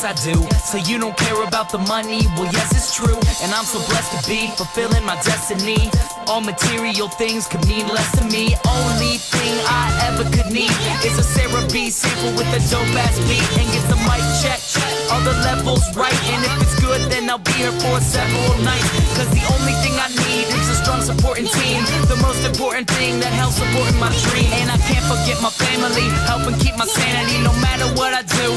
yes I do. So you don't care about the money? Well, yes, it's true. And I'm so blessed to be fulfilling my destiny. All material things could mean less to me. Only thing I ever could need is a Sarah B sample with a dope ass beat. And get the mic check, all the levels right. And if it's good, then I'll be here for several nights. Cause the only thing I need is a strong supporting team. The most important thing that helps supporting my dream. And I can't forget my family, helping keep my sanity no matter what I do.